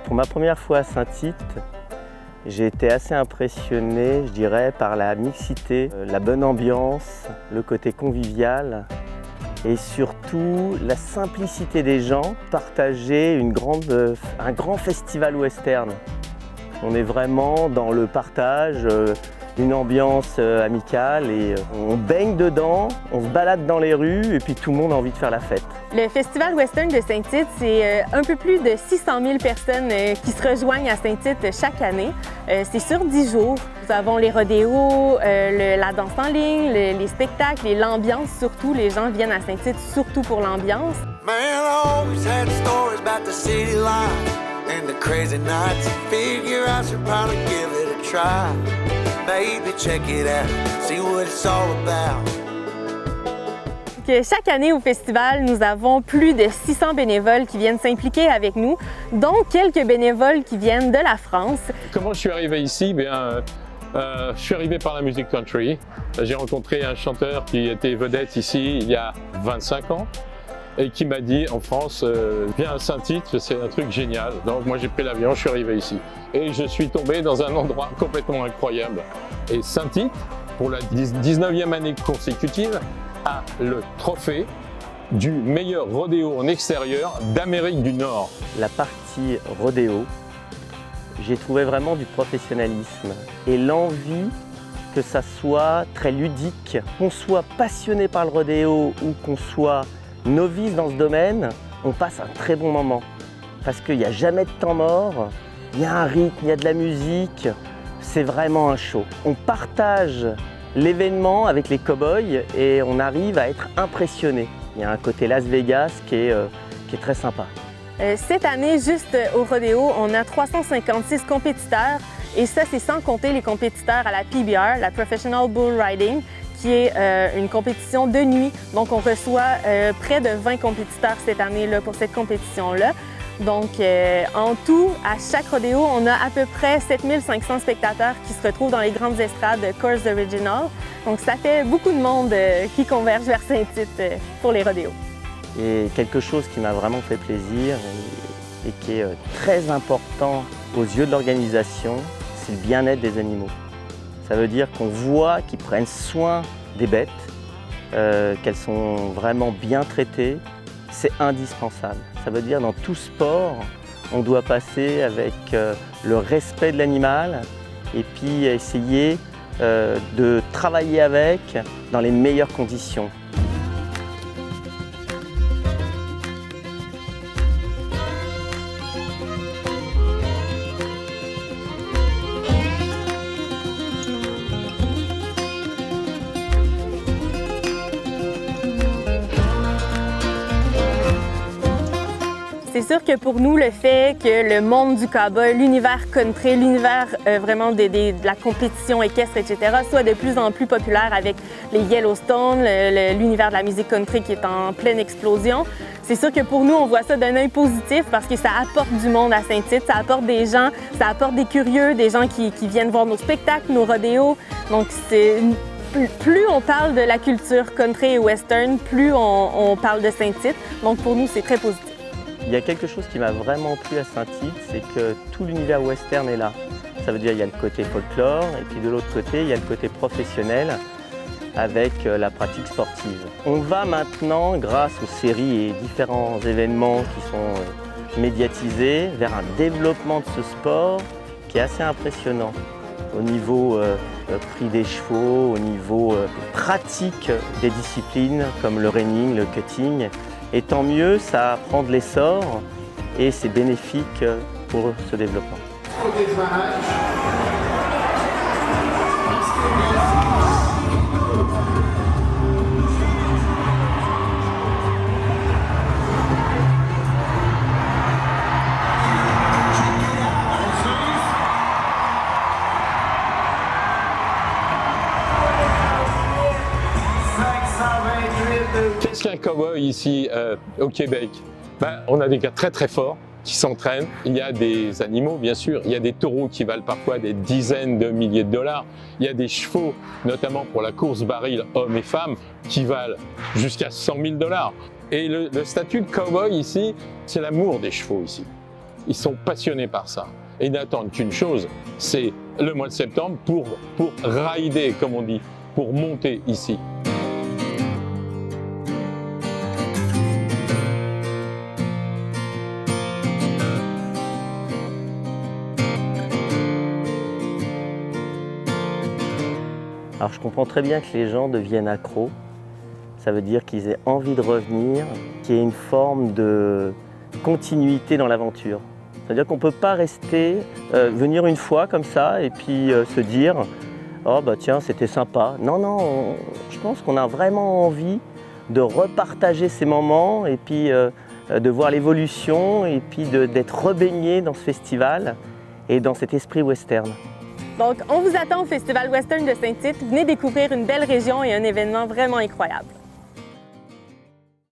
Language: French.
Pour ma première fois à Saint-Tite, j'ai été assez impressionné, je dirais, par la mixité, la bonne ambiance, le côté convivial et surtout la simplicité des gens. Partager un grand festival western. On est vraiment dans le partage, une ambiance amicale et on baigne dedans, on se balade dans les rues et puis tout le monde a envie de faire la fête. Le Festival Western de Saint-Tite, c'est un peu plus de 600 000 personnes qui se rejoignent à Saint-Tite chaque année. C'est sur 10 jours. Nous avons les rodéos, la danse en ligne, les spectacles et l'ambiance surtout. Les gens viennent à Saint-Tite surtout pour l'ambiance. Chaque année au festival, nous avons plus de 600 bénévoles qui viennent s'impliquer avec nous, dont quelques bénévoles qui viennent de la France. Comment je suis arrivé ici? Je suis arrivé par la musique country. J'ai rencontré un chanteur qui était vedette ici il y a 25 ans et qui m'a dit en France, viens à Saint-Tite, c'est un truc génial. Donc moi j'ai pris l'avion, je suis arrivé ici. Et je suis tombé dans un endroit complètement incroyable. Et Saint-Tite, pour la 19e année consécutive, a le trophée du meilleur rodéo en extérieur d'Amérique du Nord. La partie rodéo, j'ai trouvé vraiment du professionnalisme et l'envie que ça soit très ludique, qu'on soit passionné par le rodéo ou qu'on soit novice dans ce domaine, on passe un très bon moment parce qu'il n'y a jamais de temps mort, il y a un rythme, il y a de la musique, c'est vraiment un show. On partage l'événement avec les cow-boys et on arrive à être impressionné. Il y a un côté Las Vegas qui est très sympa. Cette année, juste au rodéo, on a 356 compétiteurs et ça, c'est sans compter les compétiteurs à la PBR, la Professional Bull Riding, qui est une compétition de nuit. Donc, on reçoit près de 20 compétiteurs cette année-là pour cette compétition-là. Donc, en tout, à chaque rodéo, on a à peu près 7500 spectateurs qui se retrouvent dans les grandes estrades de Course Original. Donc, ça fait beaucoup de monde qui converge vers Saint-Tite pour les rodéos. Et quelque chose qui m'a vraiment fait plaisir et qui est très important aux yeux de l'organisation, c'est le bien-être des animaux. Ça veut dire qu'on voit qu'ils prennent soin des bêtes, qu'elles sont vraiment bien traitées. C'est indispensable. Ça veut dire dans tout sport, on doit passer avec le respect de l'animal et puis essayer de travailler avec dans les meilleures conditions. C'est sûr que pour nous, le fait que le monde du cowboy, l'univers country, l'univers vraiment de la compétition équestre, etc., soit de plus en plus populaire avec les Yellowstone, l'univers de la musique country qui est en pleine explosion. C'est sûr que pour nous, on voit ça d'un œil positif parce que ça apporte du monde à Saint-Tite, ça apporte des gens, ça apporte des curieux, des gens qui viennent voir nos spectacles, nos rodéos. Donc, plus on parle de la culture country et western, plus on parle de Saint-Tite. Donc, pour nous, c'est très positif. Il y a quelque chose qui m'a vraiment plu à Saint-Tite, c'est que tout l'univers western est là. Ça veut dire qu'il y a le côté folklore et puis de l'autre côté, il y a le côté professionnel avec la pratique sportive. On va maintenant, grâce aux séries et différents événements qui sont médiatisés, vers un développement de ce sport qui est assez impressionnant au niveau prix des chevaux, au niveau pratique des disciplines comme le reining, le cutting. Et tant mieux, ça prend de l'essor et c'est bénéfique pour ce développement. Qu'est-ce qu'un cowboy ici au Québec? On a des gars très très forts qui s'entraînent. Il y a des animaux, bien sûr. Il y a des taureaux qui valent parfois des dizaines de milliers de dollars. Il y a des chevaux, notamment pour la course baril hommes et femmes, qui valent jusqu'à 100 000 dollars. Et le statut de cowboy ici, c'est l'amour des chevaux ici. ils sont passionnés par ça. Et ils n'attendent qu'une chose, c'est le mois de septembre pour rider, comme on dit, pour monter ici. Alors je comprends très bien que les gens deviennent accros. Ça veut dire qu'ils aient envie de revenir, qu'il y ait une forme de continuité dans l'aventure. C'est-à-dire qu'on ne peut pas rester, venir une fois comme ça et puis se dire « Oh bah tiens, c'était sympa ». Non, non, je pense qu'on a vraiment envie de repartager ces moments et puis de voir l'évolution et puis d'être rebaigné dans ce festival et dans cet esprit western. Donc, on vous attend au Festival Western de Saint-Tite. Venez découvrir une belle région et un événement vraiment incroyable.